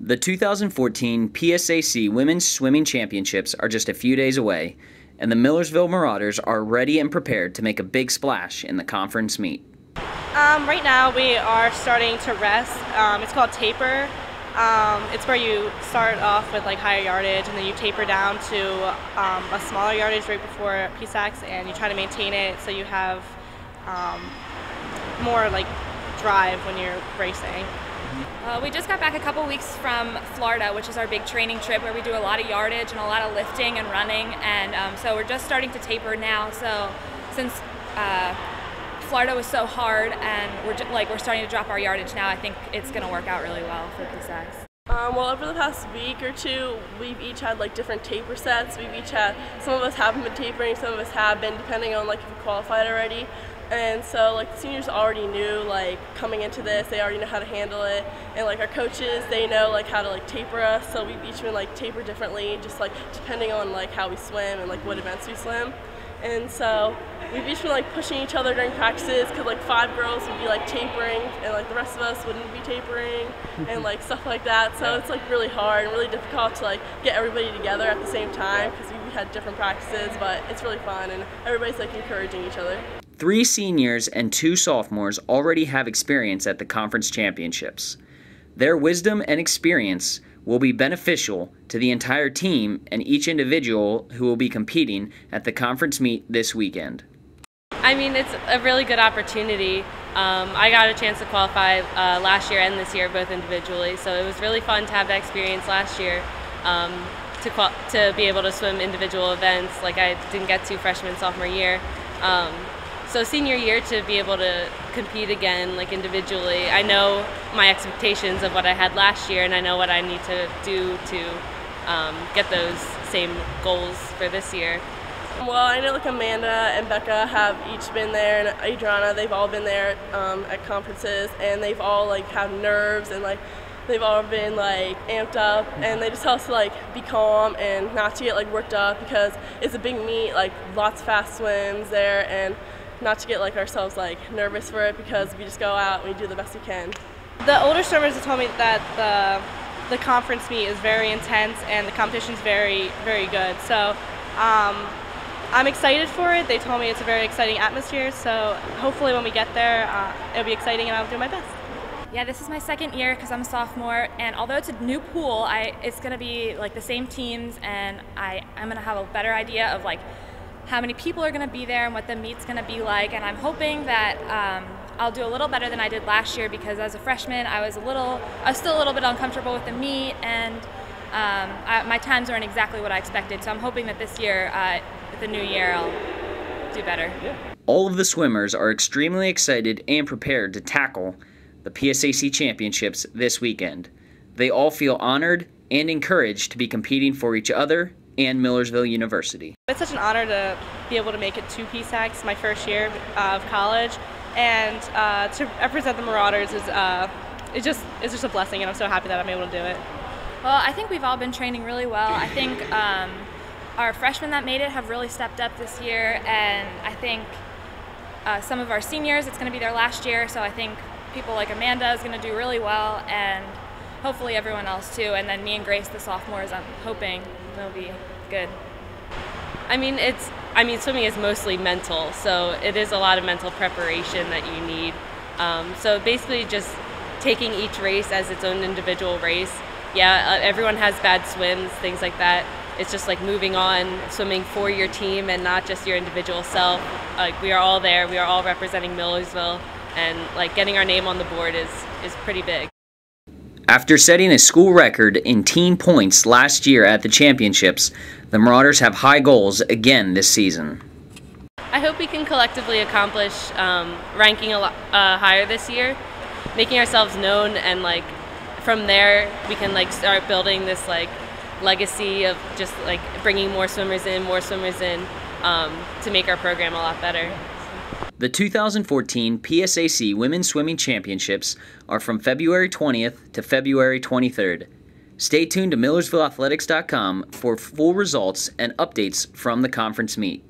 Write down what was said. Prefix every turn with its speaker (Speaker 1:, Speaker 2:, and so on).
Speaker 1: The 2014 PSAC Women's Swimming Championships are just a few days away, and the Millersville Marauders are ready and prepared to make a big splash in the conference meet.
Speaker 2: Right now we are starting to rest. It's called taper. It's where you start off with like higher yardage and then you taper down to a smaller yardage right before PSACs, and you try to maintain it so you have more like drive when you're racing.
Speaker 3: We just got back a couple weeks from Florida, which is our big training trip where we do a lot of yardage and a lot of lifting and running, and so we're just starting to taper now. So since Florida was so hard and we're starting to drop our yardage now, I think it's going to work out really well for PSACs.
Speaker 4: Well, over the past week or two, we've each had like different taper sets. We've each had, some of us haven't been tapering, some of us have been, depending on like if we qualified already. And so like the seniors already knew, like coming into this, they already know how to handle it. And like our coaches, they know like how to like taper us. So we've each been like taper differently, just like depending on like how we swim and like what events we swim. And so we've each been like pushing each other during practices, because like 5 girls would be like tapering and like the rest of us wouldn't be tapering and like stuff like that. So it's like really hard and really difficult to like get everybody together at the same time, because we had different practices, but it's really fun and everybody's like encouraging each other.
Speaker 1: 3 seniors and 2 sophomores already have experience at the conference championships. Their wisdom and experience will be beneficial to the entire team and each individual who will be competing at the conference meet this weekend.
Speaker 5: I mean, it's a really good opportunity. I got a chance to qualify last year and this year, both individually, so it was really fun to have that experience last year, to be able to swim individual events like I didn't get to freshman, sophomore year. So senior year, to be able to compete again like individually, I know my expectations of what I had last year, and I know what I need to do to get those same goals for this year.
Speaker 4: Well, I know like Amanda and Becca have each been there, and Adriana, they've all been there at conferences, and they've all like have nerves, and like they've all been like amped up, and they just tell us to like be calm and not to get like worked up, because it's a big meet, like lots of fast swims there, and not to get like ourselves like nervous for it, because we just go out and we do the best we can.
Speaker 2: The older swimmers have told me that the conference meet is very intense and the competition's very, very good. So I'm excited for it. They told me it's a very exciting atmosphere, so hopefully when we get there, it'll be exciting and I'll do my best.
Speaker 3: Yeah, this is my second year because I'm a sophomore, and although it's a new pool, it's going to be like the same teams, and I'm going to have a better idea of like how many people are going to be there and what the meet's going to be like, and I'm hoping that I'll do a little better than I did last year, because as a freshman I was still a little bit uncomfortable with the meet, and my times weren't exactly what I expected, so I'm hoping that this year, the new year, I'll do better.
Speaker 1: All of the swimmers are extremely excited and prepared to tackle the PSAC Championships this weekend. They all feel honored and encouraged to be competing for each other and Millersville University.
Speaker 2: It's such an honor to be able to make it to PSACs my first year of college, and to represent the Marauders it's just a blessing, and I'm so happy that I'm able to do it.
Speaker 3: Well, I think we've all been training really well. I think our freshmen that made it have really stepped up this year, and I think some of our seniors, it's going to be their last year, so I think people like Amanda is going to do really well, and hopefully everyone else too, and then me and Grace, the sophomores, I'm hoping they'll be good.
Speaker 5: I mean, swimming is mostly mental, so it is a lot of mental preparation that you need. So basically just taking each race as its own individual race. Yeah, everyone has bad swims, things like that. It's just like moving on, swimming for your team and not just your individual self. Like, we are all there, we are all representing Millersville, and like getting our name on the board is pretty big.
Speaker 1: After setting a school record in team points last year at the championships, the Marauders have high goals again this season.
Speaker 5: I hope we can collectively accomplish ranking a lot higher this year, making ourselves known, and like from there we can like start building this like legacy of just like bringing more swimmers in to make our program a lot better.
Speaker 1: The 2014 PSAC Women's Swimming Championships are from February 20th to February 23rd. Stay tuned to MillersvilleAthletics.com for full results and updates from the conference meet.